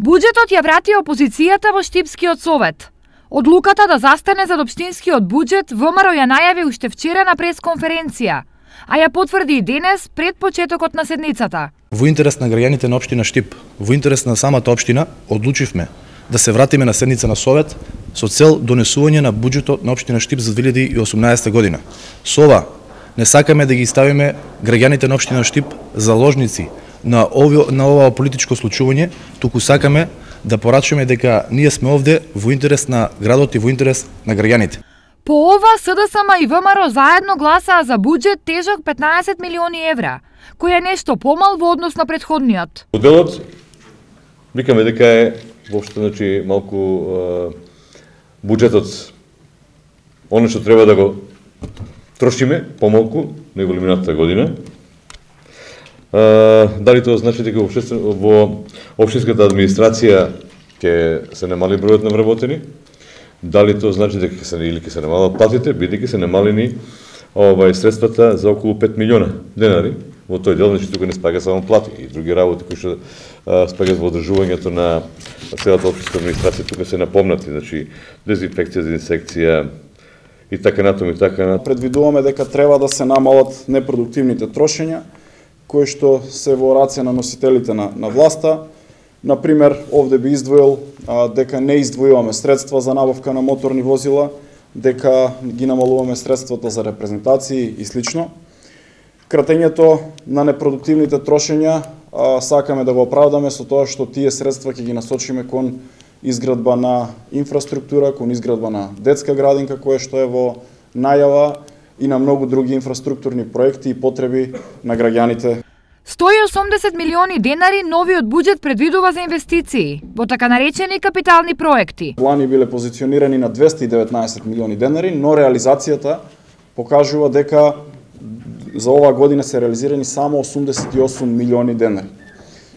Буџетот ја врати опозицијата во Штипскиот совет. Одлуката да застане зад општинскиот буџет ВМРО ја најави уште вчера на пресконференција, а ја потврди и денес пред почетокот на седницата. Во интерес на граѓаните на општина Штип, во интерес на самата општина, одлучивме да се вратиме на седница на совет со цел донесување на буџетот на општина Штип за 2018 година. Со ова не сакаме да ги ставиме граѓаните на општина Штип заложници на ова политичко случување, туку сакаме да порачаме дека ние сме овде во интерес на градот и во интерес на граѓаните. По ова СДСМ и ВМРО заедно гласаа за буџет тежок 15 милиони евра, кој е нешто помал во однос на претходниот. Моделот викаме дека е воопшто малку буџетот оно што треба да го трошиме помалку него минатата година. Дали тоа значи дека во општинската администрација ќе се намали бројот на вработени? Дали тоа значи дека ќе се намалат платите, бидејќи се намалени средствата за околу 5 милиона денари во тој дел, значи тука не спаѓа само плати и други работи кои што спаѓаат во одржувањето на целата општинска администрација, тука се напомнати, значи дезинфекција, дезинсекција и така натаму и така. Предвидуваме дека треба да се намалат непродуктивните трошења кои што се во раце на носителите на власта. Например, овде би издвоил дека не издвојуваме средства за набавка на моторни возила, дека ги намалуваме средствата за репрезентации и слично. Кратењето на непродуктивните трошења сакаме да го оправдаме со тоа што тие средства ќе ги насочиме кон изградба на инфраструктура, кон изградба на детска градинка која што е во најава и на многу други инфраструктурни проекти и потреби на граѓаните. 180 милиони денари новиот буџет предвидува за инвестиции во така наречени капитални проекти. Плани биле позиционирани на 219 милиони денари, но реализацијата покажува дека за оваа година се реализирани само 88 милиони денари.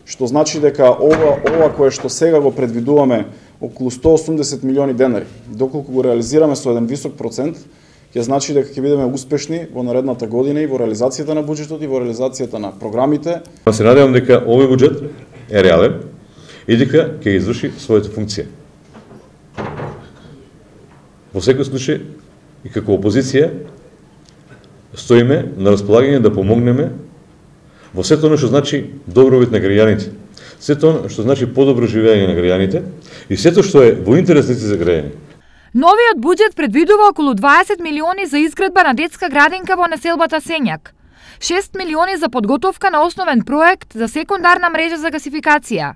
Што значи дека ова кое што сега го предвидуваме околу 180 милиони денари, доколку го реализираме со еден висок процент, ќе значи дека ќе бидеме успешни во наредната година и во реализацијата на буџетот и во реализацијата на програмите. Се надевам дека овој буџет е реален и дека ќе изврши својата функција. Во секој случај и како опозиција стоиме на располагање да помогнеме во сето оно што значи добробит на граѓаните, сето оно што значи подобро живење на граѓаните и сето што е во интерес за граѓаните. Новиот буџет предвидува околу 20 милиони за изградба на детска градинка во населбата Сењак, 6 милиони за подготовка на основен проект за секундарна мрежа за гасификација.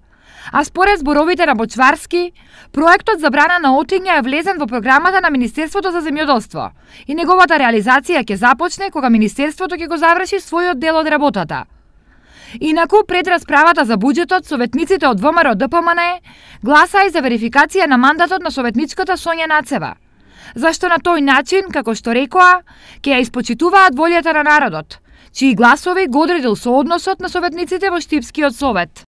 А според зборовите на Бочварски, проектот забрана на отиња е влезен во програмата на Министерството за земјоделство и неговата реализација ќе започне кога Министерството ќе го заврши својот дел од работата. Инаку, пред расправата за буџетот, советниците од ВМРО ДПМН гласаа и за верификација на мандатот на советничката Сонја Нацева, зашто на тој начин, како што рекоа, ќе ја испочитуваат волјата на народот, чии гласови го одредил соодносот на советниците во Штипскиот совет.